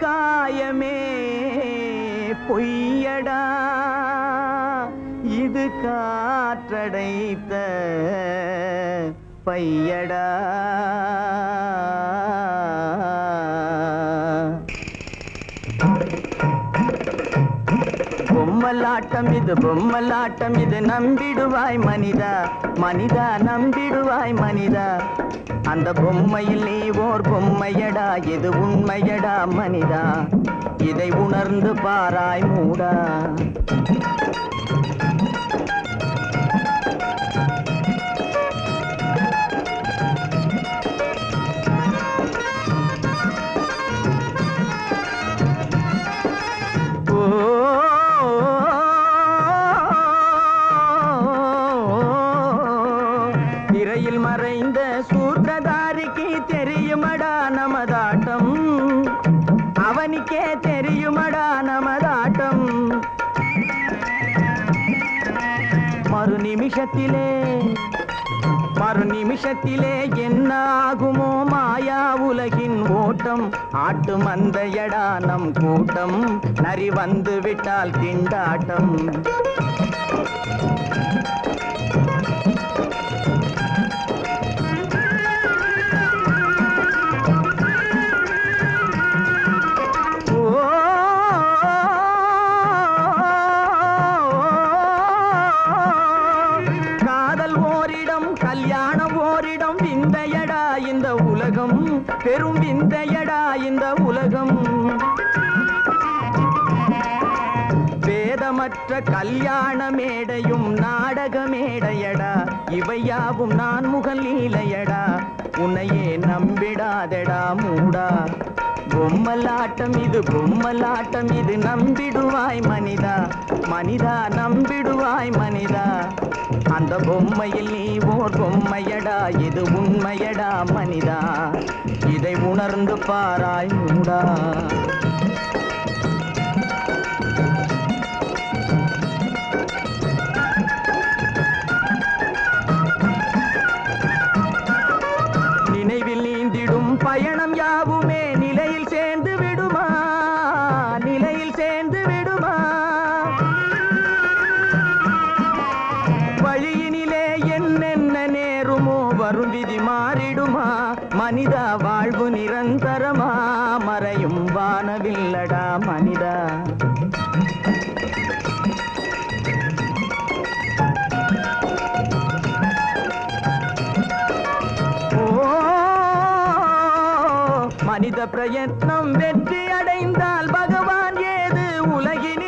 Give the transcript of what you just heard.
காயமே பொய்யடா, இது காற்றடைத்த பையடா. பொம்மலாட்டம் இது பொம்மலாட்டம் இது, நம்பிடுவாய் மனிதா மனிதா, நம்பிடுவாய் மனிதா. அந்த பொம்மையில் நீ ஓர் பொம்மையடா, இது உண்மையடா மனிதா, இதை உணர்ந்து பாராய் மூடா. திரையில் மறைந்த சூத்திரதாரிக்கு தெரியுமடா நமதாட்டம், அவனுக்கே தெரியுமடா நமதாட்டம். மறு நிமிஷத்திலே என்ன ஆகுமோ மாயா உலகின் ஓட்டம். ஆட்டு மந்தையடா நம் கூட்டம், நரி வந்து விட்டால் திண்டாட்டம். கல்யாணம் ஓரிடம், விந்தையடா இந்த உலகம், பெரும் விந்தையடா இந்த உலகம். வேதமற்ற கல்யாண மேடையும் நாடக மேடையடா, இவையாவும் நான் முகல் லீலையடா, உன்னையே நம்பிடாதடா மூடா. பொம்மலாட்டம் இது பொம்மலாட்டம் இது, நம்பிடுவாய் மனிதா மனிதா, நம்பிடுவாய் மனிதா. அந்த பொம்மையில் நீ ஓர் பொம்மையடா, இது உண்மையடா மனிதா, இதை உணர்ந்து பாராய் மூடா. நினைவில் நீந்திடும் பயணம் யாவுமே நிலையில் சேர்ந்து விடுமா, நிலையில் சேர்ந்து விடுமா. வழியினிலே என்னென்ன நேருமோ வரும் விதி மாறிடுமா, மனிதா வாழ்வு நிரந்தரமா, மறையும் வானவில்லடா மனிதா. மனித பிரயத்னம் வெற்றி அடைந்தால் பகவான் ஏது உலகினி